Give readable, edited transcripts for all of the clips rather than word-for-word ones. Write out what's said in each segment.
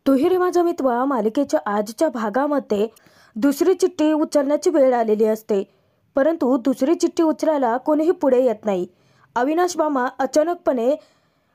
तुही रे माझा मित्र मालिकेच्या आजच्या भागामध्ये दुसरी चिठ्ठी उचलण्याची वेळ आलेली असते, परंतु दुसरी चिठ्ठी उचलायला कोणीही पुढे येत नाही. अविनाश मामा अचानकपणे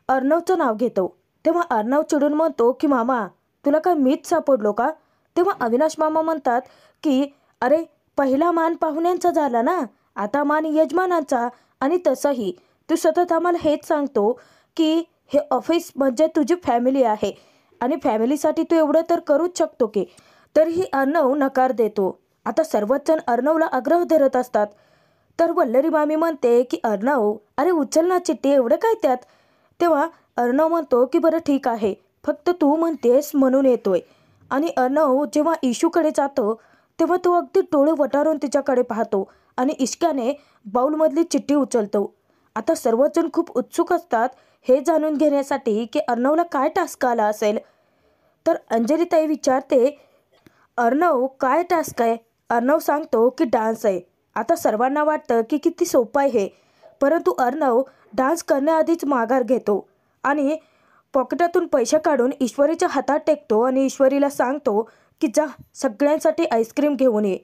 अर्णवचं नाव घेतो. तेव्हा अर्णव चिडून म्हणतो की मामा, तुला काय मीच सापडलो का? तेव्हा अविनाश मामा म्हणतात की अरे, पहिला मान पाहुण्यांचा झाला ना, आता मान यजमानांचा. आणि तसंही तू सतत आम्हाला हेच सांगतो की हे ऑफिस म्हणजे तुझी फॅमिली आहे आणि फॅमिलीसाठी तू एवढं तर करूच शकतो की. तरीही अर्णव नकार देतो. आता सर्वच जण अर्णवला आग्रह धरत असतात. तर वल्लरी मामी म्हणते की अर्णव, अरे उचल ना चिठ्ठी, एवढं काय त्यात? तेव्हा अर्णव म्हणतो की बरं ठीक आहे, फक्त तू म्हणतेस म्हणून येतोय. आणि अर्णव जेव्हा इशूकडे जातो तेव्हा तो अगदी डोळे वटारून तिच्याकडे पाहतो आणि इश्क्याने बाऊलमधली चिठ्ठी उचलतो. आता सर्वजण खूप उत्सुक असतात हे जाणून घेण्यासाठी की अर्णवला काय टास्क आला असेल. तर अंजलीताई विचारते, अर्णव काय टास्क आहे? अर्णव सांगतो की डान्स आहे. आता सर्वांना वाटतं की किती सोपं आहे हे, परंतु अर्णव डान्स करण्याआधीच माघार घेतो आणि पॉकेटातून पैसे काढून ईश्वरीच्या हातात टेकतो आणि ईश्वरीला सांगतो की जा सगळ्यांसाठी आईस्क्रीम घेऊन ये.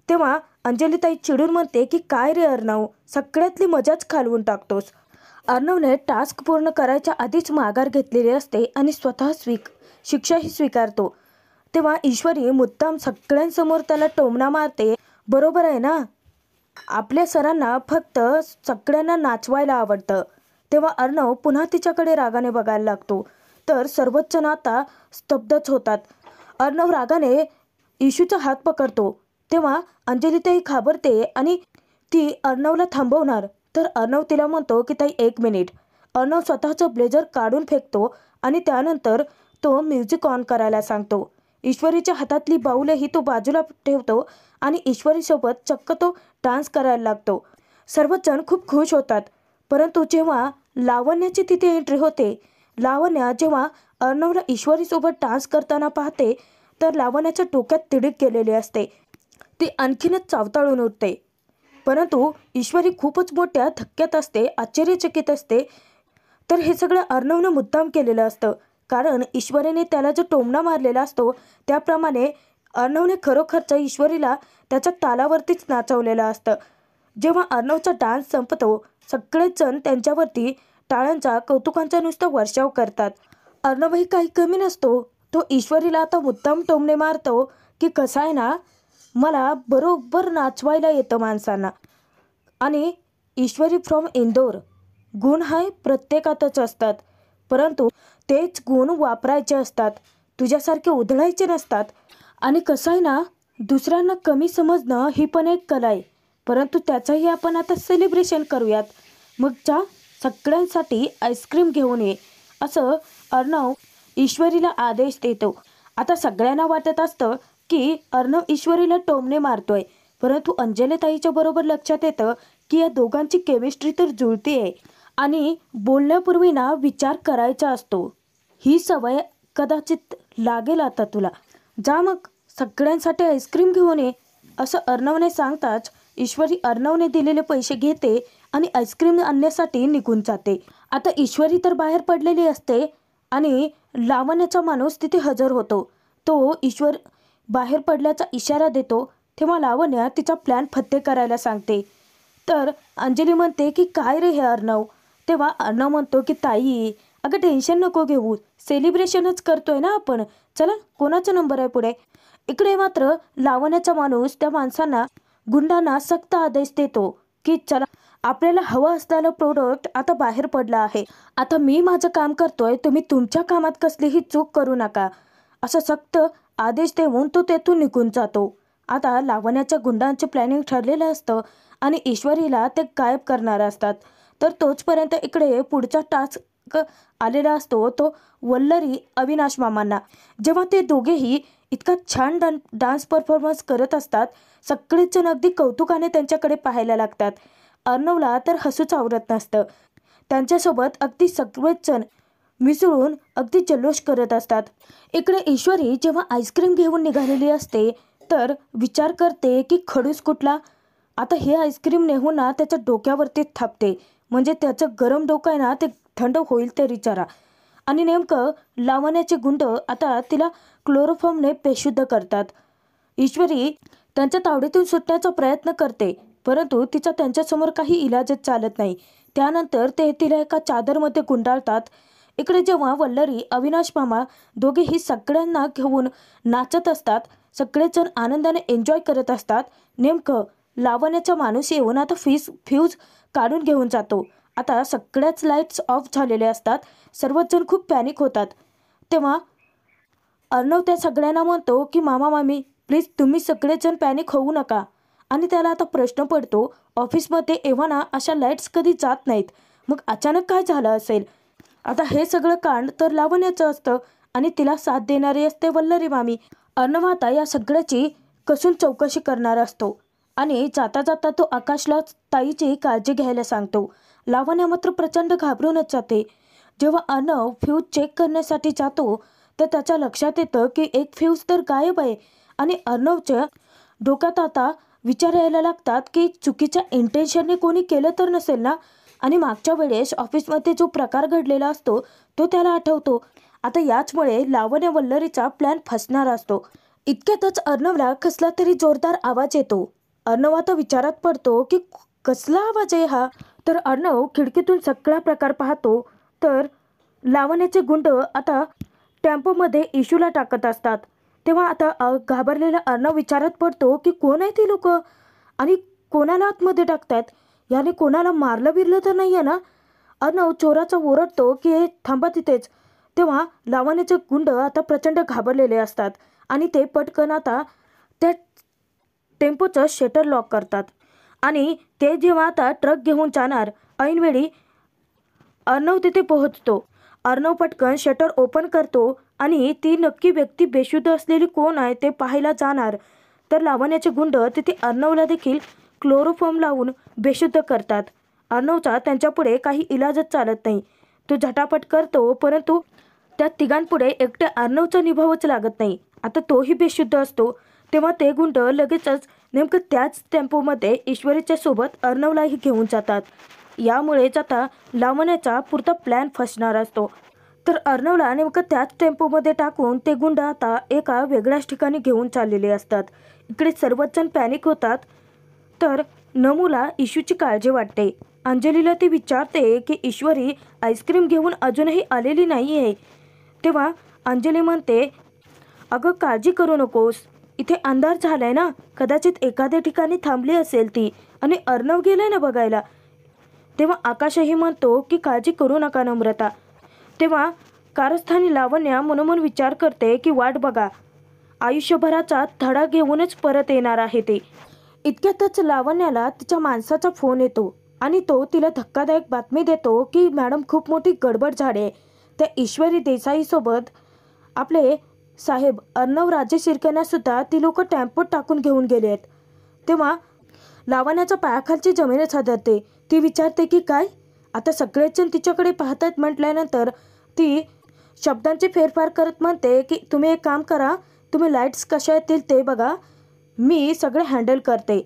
तेव्हा अंजलीताई चिडून म्हणते की काय रे अर्णव, सगळ्यातली मजाच घालवून टाकतोस. अर्णवने टास्क पूर्ण करायच्या आधीच माघार घेतलेली असते आणि स्वतः शिक्षाही स्वीकारतो. तेव्हा ईश्वरी मुद्दाम सगळ्यांसमोर त्याला टोमणा मारते. बरोबर आहे ना, आपल्या सरांना फक्त सगळ्यांना नाचवायला आवडतं. तेव्हा अर्णव पुन्हा तिच्याकडे रागाने बघायला लागतो. तर सर्वच जण आता स्तब्धच होतात. अर्णव रागाने इशूचा हात पकडतो. तेव्हा अंजलीताई घाबरते आणि ती अर्णवला थांबवणार, तर अर्णव तिला म्हणतो की ताई 1 मिनिट. अर्णव स्वतःचं ब्लेझर काढून फेकतो आणि त्यानंतर तो म्युझिक ऑन करायला सांगतो. ईश्वरीच्या हातातली बाऊलही तो बाजूला ठेवतो आणि ईश्वरीसोबत चक्क तो डान्स करायला लागतो. सर्वच जण खूप खुश होतात. परंतु जेव्हा लावण्याची तिथे एंट्री होते, लावण्या जेव्हा अर्णवला ईश्वरीसोबत डान्स करताना पाहते तर लावण्याच्या डोक्यात तिडीक गेलेली असते. ती आणखीनच चावताळून उठते. परंतु ईश्वरी खूपच मोठ्या धक्क्यात असते, आश्चर्यचकित असते. तर हे सगळं अर्णवनं मुद्दाम केलेलं असतं, कारण ईश्वरीने त्याला जो टोमणा मारलेला असतो त्याप्रमाणे अर्णवने खरोखरचं ईश्वरीला त्याच्या तालावरतीच नाचवलेलं असतं. जेव्हा अर्णवचा डान्स संपतो, सगळेच जण त्यांच्यावरती टाळ्यांचा कौतुकांचा नुसता वर्षाव करतात. अर्णवही काही कमी नसतो. तो ईश्वरीला आता मुद्दाम टोमणे मारतो की कसं आहे ना, मला बरोबर नाचवायला येतं माणसांना. आणि ईश्वरी फ्रॉम इंदोर, गुण हे प्रत्येकातच असतात, परंतु तेच गुण वापरायचे असतात, तुझ्यासारखे उधळायचे नसतात. आणि कसं आहे ना, दुसऱ्यांना कमी समजणं ही पण एक कला आहे, परंतु त्याचंही आपण आता सेलिब्रेशन करूयात. मग जा सगळ्यांसाठी आईस्क्रीम घेऊन ये, असं अर्णव ईश्वरीला आदेश देतो. आता सगळ्यांना वाटत असतं की अर्णव ईश्वरीला टोमणे मारतोय, परंतु अंजलीताईच्या बरोबर लक्षात येतं की या दोघांची केमिस्ट्री तर जुळते आणि बोलण्यापूर्वी ना विचार करायचा असतो. ही सवय कदाचित लागेल आता तुला. जा मग सगळ्यांसाठी आईस्क्रीम घेऊन ये, असं अर्णवने सांगताच ईश्वरी अर्णवने दिलेले पैसे घेते आणि आईस्क्रीम आणण्यासाठी निघून जाते. आता ईश्वरी तर बाहेर पडलेली असते आणि लावण्याचा माणूस तिथे हजर होतो. तो ईश्वर बाहेर पडल्याचा इशारा देतो. तेव्हा लावण्या तिचा प्लॅन फत्ते करायला सांगते. तर अंजली म्हणते की काय रे हे अर्णव? तेव्हा अर्णव म्हणतो की ताई, अगं टेन्शन नको घेऊ, सेलिब्रेशनच करतोय ना आपण, चला कोणाचा नंबर आहे पुढे. इकडे मात्र लावण्याचा माणूस त्या माणसांना, गुंडांना सक्त आदेश देतो की चला, आपल्याला हवं असलेलं प्रोडक्ट आता बाहेर पडलं आहे, आता मी माझं काम करतोय, तुम्ही तुमच्या कामात कसलीही चूक करू नका, असं सक्त आदेश देऊन तो तेथून निघून जातो. आता लावण्याच्या गुंडांचे प्लॅनिंग ठरलेलं असतं आणि ईश्वरीला ते गायब करणार असतात. तर तोचपर्यंत इकडे पुढचा टास्क आलेला असतो, तो वल्लरी अविनाश मामांना. जेव्हा ते दोघेही इतका छान डान्स परफॉर्मन्स करत असतात, सगळेच जण अगदी कौतुकाने त्यांच्याकडे पाहायला लागतात. अर्णवला तर हसूच आवरत नसतं. त्यांच्यासोबत अगदी सगळेच जण मिसळून अगदी जल्लोष करत असतात. इकडे ईश्वरी जेव्हा आईस्क्रीम घेऊन निघालेली असते तर विचार करते की खडूस कुठला. आता हे आईस्क्रीम नेहून ना त्याच्या डोक्यावरती थापते, म्हणजे त्याचं गरम डोकं आहे ना ते थंड होईल तरी जरा. आणि नेमकं लावण्याचे गुंड आता तिला क्लोरोफॉर्मने बेशुद्ध करतात. ईश्वरी त्यांच्या तावडीतून सुटण्याचा प्रयत्न करते, परंतु तिचा त्यांच्यासमोर काही इलाजच चालत नाही. त्यानंतर ते तिला एका चादरमध्ये गुंडाळतात. इकडे जेव्हा वल्लरी, अविनाश मामा दोघेही सगळ्यांना घेऊन नाचत असतात, सगळेजण आनंदाने एन्जॉय करत असतात, नेमकं लावण्याचा माणूस येऊन आता फ्यूज काढून घेऊन जातो. आता सगळ्याच लाईट्स ऑफ झालेले असतात. सर्वच जण खूप पॅनिक होतात. तेव्हा अर्णव त्या सगळ्यांना म्हणतो की मामा मामी प्लीज तुम्ही सगळेजण पॅनिक होऊ नका. आणि त्याला आता प्रश्न पडतो, ऑफिसमध्ये एव्हाना अशा लाईट्स कधी जात नाहीत, मग अचानक काय झालं असेल. आता हे सगळं कांड तर लावण्याचं असतं आणि तिला साथ देणारी असते वल्लरी मामी. अर्णव आता या सगळ्याची कसून चौकशी करणार असतो आणि जाता जाता तो आकाशला ताईची काळजी घ्यायला सांगतो. लावण्या मात्र प्रचंड घाबरूनच जाते. जेव्हा अर्णव फ्यूज चेक करण्यासाठी जातो तर त्याच्या लक्षात येतं की एक फ्यूज तर गायब आहे. आणि अर्णवच्या डोक्यात आता विचार यायला लागतात की चुकीच्या इंटेन्शनने कोणी केलं तर नसेल ना. आणि मागच्या वेळेस ऑफिसमध्ये जो प्रकार घडलेला असतो तो त्याला आठवतो. आता याचमुळे लावण्या वल्लरीचा प्लॅन फसणार असतो. इतक्यातच अर्णवला कसला तरी जोरदार आवाज येतो. अर्णव आता विचारात पडतो की कसला आवाज आहे हा. तर अर्णव खिडकीतून सगळा प्रकार पाहतो तर लावण्याचे गुंड आता टेम्पोमध्ये इशूला टाकत असतात. तेव्हा आता घाबरलेला अर्णव विचारात पडतो की कोण आहे ती लोक आणि कोणाला आतमध्ये टाकतात, याने कोणाला मारलं बिरलं तर नाही आहे ना. अर्णव चोराचा ओरडतो की हे थांबा तिथेच. तेव्हा लावण्याचे गुंड आता प्रचंड घाबरलेले असतात आणि ते पटकन आता त्या टेम्पोचं शटर लॉक करतात. आणि ते जेव्हा आता ट्रक घेऊन जाणार ऐनवेळी अर्णव तिथे पोहोचतो. अर्णव पटकन शटर ओपन करतो आणि ती नक्की व्यक्ती बेशुद्ध असलेली कोण आहे ते पाहायला जाणार तर लावण्याचे गुंड तिथे अर्णवला देखील क्लोरोफॉर्म लावून बेशुद्ध करतात. अर्णवचा त्यांच्यापुढे काही इलाजच चालत नाही. तो झटापट करतो, परंतु त्या तिघांपुढे एकट्या अर्णवचं निभावच लागत नाही. आता तोही बेशुद्ध असतो. तेव्हा ते गुंड लगेचच नेमकं त्याच टेम्पोमध्ये ईश्वरीच्या सोबत अर्णवलाही घेऊन जातात. यामुळेच आता लावण्याचा पुरता प्लॅन फसणार असतो. तर अर्णवला नेमकं त्याच टेम्पोमध्ये टाकून ते गुंड आता एका वेगळ्याच ठिकाणी घेऊन चाललेले असतात. इकडे सर्वच जण पॅनिक होतात. तर नमूला इशूची काळजी वाटते. अंजलीला ती विचारते की ईश्वरी आईस्क्रीम घेऊन अजूनही आलेली नाही आहे. तेव्हा अंजली म्हणते, अगं काळजी करू नकोस, इथे अंधार झालाय ना, कदाचित एखाद्या ठिकाणी थांबली असेल ती आणि अर्णव गेलाय ना बघायला. तेव्हा आकाशही म्हणतो की काळजी करू नका नम्रता. तेव्हा कारस्थानी लावण्या मनोमन विचार करते की वाट बघा, आयुष्यभराचा धडा घेऊनच परत येणार आहे ते. इतक्यातच लावण्याला तिच्या माणसाचा फोन येतो आणि तो तिला धक्कादायक बातमी देतो की मॅडम खूप मोठी गडबड झाली आहे. त्या ईश्वरी देसाईसोबत आपले साहेब अर्णव राजे शिर्केंनासुद्धा ती लोक टेम्पोत टाकून घेऊन गेले आहेत. तेव्हा लावण्याच्या पायाखालची जमीनच हादरते. ती विचारते की काय. आता सगळेच जण तिच्याकडे पाहतात म्हटल्यानंतर ती शब्दांचे फेरफार करत म्हणते की तुम्ही एक काम करा, तुम्ही लाईट्स कशा येतील ते बघा, मी सगळे हँडल करते.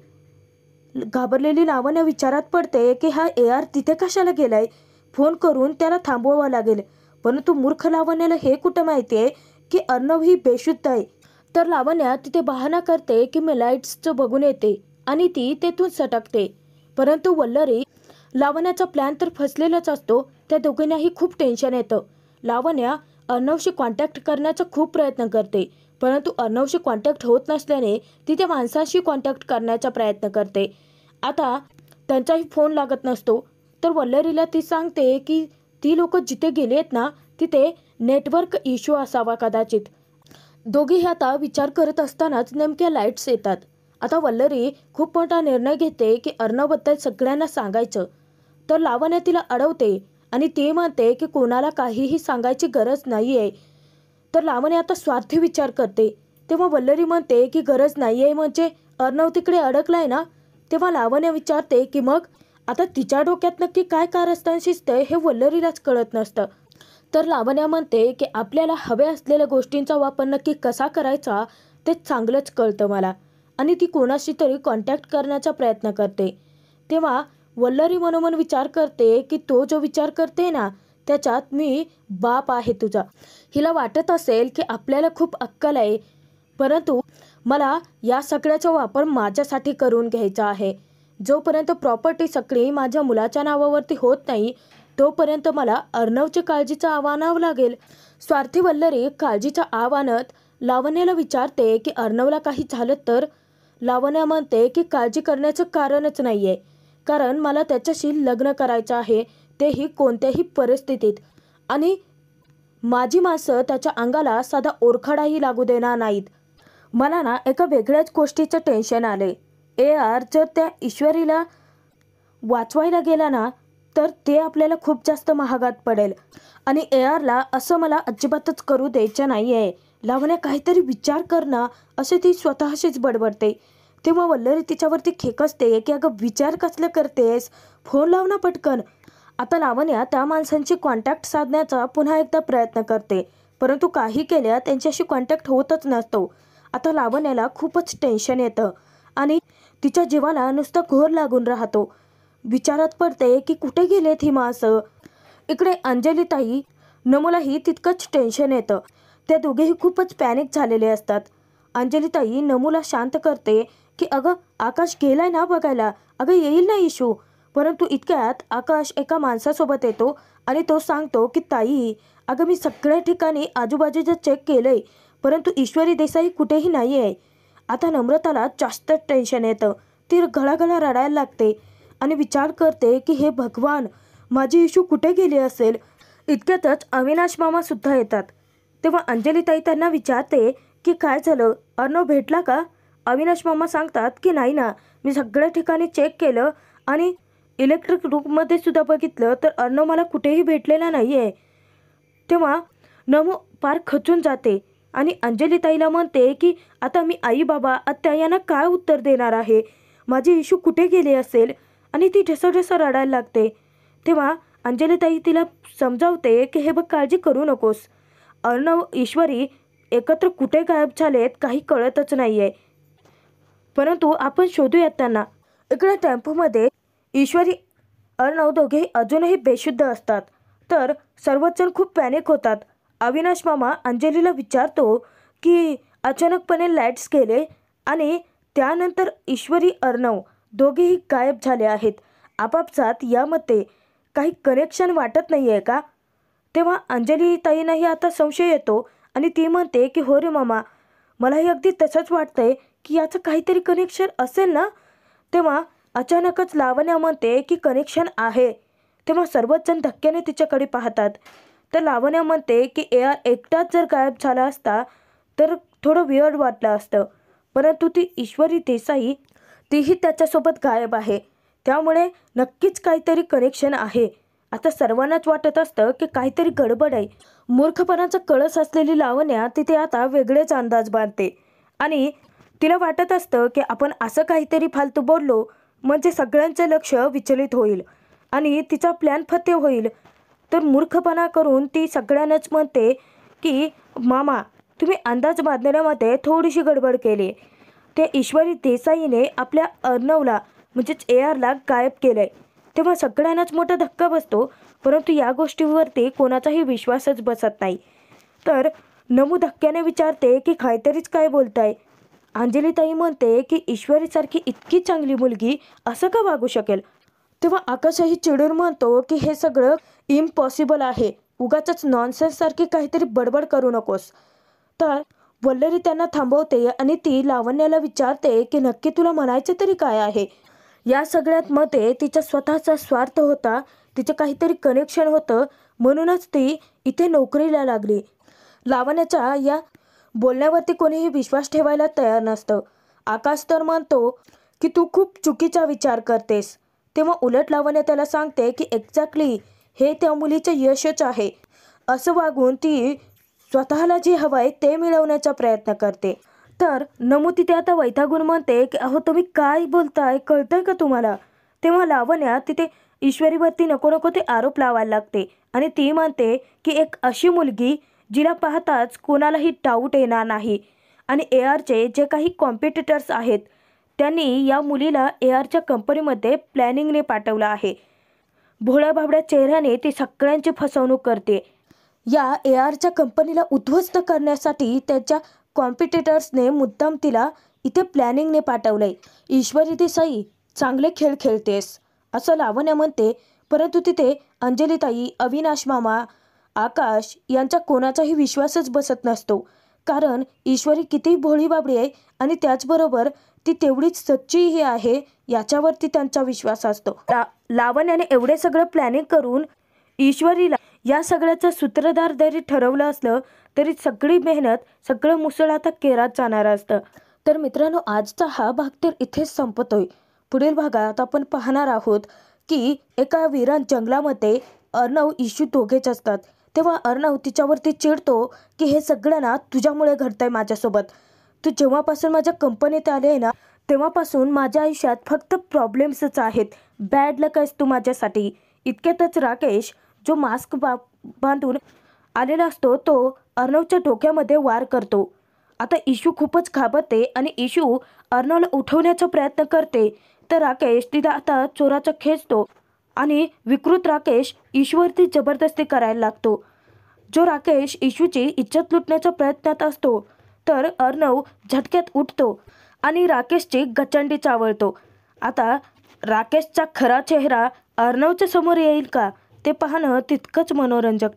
घाबरलेली लावण्य विचारात पडते की हा AR तिथे कशाला गेलाय, फोन करून त्याला थांबवावं लागेल. परंतु मूर्ख लावण्याला हे कुठं माहिती आहे की अर्णव ही बेशुद्ध आहे. तर लावण्या तिथे बहाणा करते की मी लाईट्सचं बघून येते आणि ती तेथून सटकते. परंतु वल्लरी लावण्याचा प्लॅन तर फसलेलाच असतो. त्या दोघींनाही खूप टेन्शन येतं. लावण्या अर्णवशी कॉन्टॅक्ट करण्याचा खूप प्रयत्न करते, परंतु अर्णवशी कॉन्टॅक्ट होत नसल्याने ती त्या माणसाशी कॉन्टॅक्ट करण्याचा प्रयत्न करते. आता त्यांचाही फोन लागत नसतो. तर वल्लरीला ती सांगते की ती लोक जिथे गेली आहेत ना तिथे नेटवर्क इश्यू असावा कदाचित. दोघेही आता विचार करत असतानाच नेमक्या लाईट्स येतात. आता वल्लरी खूप मोठा निर्णय घेते की अर्णवबद्दल सगळ्यांना सांगायचं. तर लावण्या तिला अडवते आणि ती म्हणते की कोणाला काहीही सांगायची गरज नाही आहे. तर लावण्या आता स्वार्थी विचार करते. तेव्हा वल्लरी म्हणते की गरज नाही आहे म्हणजे अर्णव तिकडे अडकलाय ना. तेव्हा लावण्या विचारते की मग आता तिच्या डोक्यात नक्की काय कारस्थान शिजतंय हे वल्लरीलाच कळत नसतं. तर लावण्या म्हणते की आपल्याला हव्या असलेल्या गोष्टींचा वापर नक्की कसा करायचा ते चांगलंच कळतं मला. आणि ती कोणाशी तरी कॉन्टॅक्ट करण्याचा प्रयत्न करते. तेव्हा वल्लरी मनोमन विचार करते की तो जो विचार करते ना त्याच्यात मी बाप आहे तुझा. हिला वाटत असेल की आपल्याला खूप अक्कल आहे, परंतु मला या सगळ्याचा वापर माझ्यासाठी करून घ्यायचा आहे. जोपर्यंत प्रॉपर्टी सगळी माझ्या मुलाच्या नावावरती होत नाही तोपर्यंत मला अर्णवची काळजीचं आव्हानावं लागेल. स्वार्थी वल्लरी काळजीच्या आव्हानात लावण्याला विचारते की अर्णवला काही झालं तर. लावण्या म्हणते की काळजी करण्याचं कारणच नाही आहे, कारण मला त्याच्याशी लग्न करायचं आहे, तेही कोणत्याही परिस्थितीत. आणि माझी माणसं त्याच्या अंगाला साधा ओरखडाही लागू देणार नाहीत. मला ना एका वेगळ्याच गोष्टीचं टेन्शन आले. AR जर त्या ईश्वरीला वाचवायला गेला ना तर ते आपल्याला खूप जास्त महागात पडेल. आणि ARला असं मला अजिबातच करू द्यायचं नाही आहे. लावण्या काहीतरी विचार कर ना, असे ती स्वतःशीच बडबडते. तेव्हा वल्लरी तिच्यावरती खेकसते की अगं विचार कसलं करतेस, फोन लाव ना पटकन. आता लावण्या त्या माणसांची कॉन्टॅक्ट साधण्याचा पुन्हा एकदा प्रयत्न करते, परंतु काही केल्या त्यांच्याशी कॉन्टॅक्ट होतच नसतो. आता लावण्याला खूपच टेन्शन येतं आणि तिच्या जीवाला नुसतं घोर लागून राहतो. विचारात पडते की कुठे गेलेत ही माणसं. इकडे अंजलीताई नमूलाही तितकंच टेन्शन येतं. त्या दोघेही खूपच पॅनिक झालेले असतात. अंजलीताई नमूला शांत करते की अगं आकाश गेलाय ना बघायला, अगं येईल ना इशू. परंतु इतक्यात आकाश एका माणसासोबत येतो आणि तो सांगतो की ताई अगं मी सगळ्या ठिकाणी आजूबाजूचं चेक केलंय, परंतु ईश्वरी देसाई कुठेही नाही आहे. आता नम्रताला जास्त टेन्शन येतं. ती घळाघळा रडायला लागते आणि विचार करते की हे भगवान, माझी इशू कुठे गेली असेल. इतक्यातच अविनाश मामा सुद्धा येतात. तेव्हा अंजलीताई त्यांना विचारते की काय झालं, अर्णव भेटला का. अविनाश मामा सांगतात की नाही ना, मी सगळ्या ठिकाणी चेक केलं आणि इलेक्ट्रिक रूममध्ये सुद्धा बघितलं तर अर्णव मला कुठेही भेटलेला नाही आहे. तेव्हा नमू फार खचून जाते आणि अंजलीताईला म्हणते की आता मी आई बाबा आत्या यांना काय उत्तर देणार आहे, माझी इशू कुठे गेली असेल. आणि ती ढसढस रडायला लागते. तेव्हा अंजलीताई तिला समजावते की हे बघ काळजी करू नकोस, अर्णव ईश्वरी एकत्र कुठे गायब झालेत काही कळतच नाही आहे, परंतु आपण शोधूयात त्यांना. इकडे टेम्पोमध्ये ईश्वरी अर्णव दोघेही अजूनही बेशुद्ध असतात. तर सर्वच जण खूप पॅनिक होतात. अविनाश मामा अंजलीला विचारतो की अचानकपणे लाईट्स गेले आणि त्यानंतर ईश्वरी अर्णव दोघेही गायब झाले आहेत. आपापसात यामध्ये काही कनेक्शन वाटत नाही आहे का. तेव्हा अंजलीताईंनाही आता संशय येतो आणि ती म्हणते की हो रे मामा, मलाही अगदी तसंच वाटतंय की याचं काहीतरी कनेक्शन असेल ना. तेव्हा अचानकच लावण्या म्हणते की कनेक्शन आहे. तेव्हा सर्वच जण धक्क्याने तिच्याकडे पाहतात. तर लावण्या म्हणते की AR एकटाच जर गायब झाला असता तर थोडं वियर्ड वाटलं असतं, परंतु ती ईश्वरी देसाई तीही त्याच्यासोबत गायब आहे, त्यामुळे नक्कीच काहीतरी कनेक्शन आहे. आता सर्वांनाच वाटत असतं की काहीतरी गडबड आहे. मूर्खपणाचा कळस असलेली लावण्या तिथे आता वेगळेच अंदाज बांधते आणि तिला वाटत असतं की आपण असं काहीतरी फालतू बोललो म्हणजे सगळ्यांचं लक्ष विचलित होईल आणि तिचा प्लॅन फत्ते होईल. तर मूर्खपणा करून ती सगळ्यांनाच म्हणते की मामा तुम्ही अंदाज बांधण्यामध्ये थोडीशी गडबड केली. ते ईश्वरी देसाईने आपल्या अर्णवला म्हणजेच ARला गायब केलं आहे. तेव्हा सगळ्यांनाच मोठा धक्का बसतो, परंतु या गोष्टीवरती कोणाचाही विश्वासच बसत नाही. तर नमू धक्क्याने विचारते की काहीतरीच काय बोलताय. अंजलीताई म्हणते की ईश्वरीसारखी इतकी चांगली मुलगी असं का वागू शकेल. तेव्हा आकाशही चिडून म्हणतो की हे सगळं इम्पॉसिबल आहे, उगाचच नॉनसेन्ससारखी काहीतरी बडबड करू नकोस. तर वल्लरी त्यांना थांबवते आणि ती लावण्याला विचारते की नक्की तुला म्हणायचं तरी काय आहे. या सगळ्यात मध्ये तिचा स्वतःचा स्वार्थ होता, तिचं काहीतरी कनेक्शन होतं, म्हणूनच ती इथे नोकरीला लागली. लावण्याच्या या बोलण्यावरती कोणीही विश्वास ठेवायला तयार नसतं. आकाश तर म्हणतो की तू खूप चुकीचा विचार करतेस. तेव्हा उलट लावण्या त्याला सांगते की एक्झॅक्टली हे त्या मुलीचं यशच आहे. असं वागून ती स्वतःला जे हवं आहे ते मिळवण्याचा प्रयत्न करते. तर नमू तिथे आता वैतागून म्हणते की अहो तुम्ही काय बोलताय, कळतंय का तुम्हाला. तेव्हा लावण्या तिथे ईश्वरीवरती नको नको ते आरोप लावायला लागते आणि ती म्हणते की एक अशी मुलगी जिला पाहताच कोणालाही डाऊट येणार नाही आणि ARचे जे काही कॉम्पिटिटर्स आहेत त्यांनी या मुलीला ARच्या कंपनीमध्ये प्लॅनिंगने पाठवलं आहे. भोळ्या भाबड्या चेहऱ्याने ती सगळ्यांची फसवणूक करते. या ARच्या कंपनीला उद्ध्वस्त करण्यासाठी त्याच्या कॉम्पिटिटर्सने मुद्दाम तिला इथे प्लॅनिंगने पाठवलंय. ईश्वरी देसाई, चांगले खेळ खेळतेस असं लावण्या म्हणते, परंतु तिथे अंजलीताई, अविनाश मामा, आकाश यांचा कोणाचाही विश्वासच बसत नसतो. कारण ईश्वरी कितीही भोळी बाबडी आहे आणि त्याचबरोबर ती तेवढीच सच्चीही आहे याच्यावरती त्यांचा विश्वास असतो. लावण्याने एवढे सगळं प्लॅनिंग करून ईश्वरीला या सगळ्याचं सूत्रधार जरी ठरवलं असलं तरी सगळी मेहनत, सगळं मुसळ आता केरात जाणार असतं. तर मित्रांनो, आजचा हा भाग तर इथेच संपतोय. पुढील भागात आपण पाहणार आहोत की एका विरान जंगलामध्ये अर्णव, इशू दोघेच असतात. तेव्हा अर्णव तिच्यावरती चिडतो की हे सगळं ना तुझ्यामुळे घडतंय माझ्यासोबत. तू जेव्हापासून माझ्या कंपनीत आले आहे ना तेव्हापासून माझ्या आयुष्यात फक्त प्रॉब्लेम्सच आहेत. बॅड लक आहेस तू माझ्यासाठी. इतक्यातच राकेश, जो मास्क बांधून आलेला असतो, तो अर्णवच्या डोक्यामध्ये वार करतो. आता इशू खूपच घाबरते आणि इशू अर्णवला उठवण्याचा प्रयत्न करते. तर राकेश तिला आता चोराचा खेचतो आणि विकृत राकेश इशूवरती जबरदस्ती करायला लागतो. जो राकेश इशूची इज्जत लुटण्याच्या प्रयत्नात असतो, तर अर्णव झटक्यात उठतो आणि राकेशची गचंडी चावळतो. आता राकेशचा खरा चेहरा अर्णवच्या समोर येईल का ते पाहणं तितकंच मनोरंजक.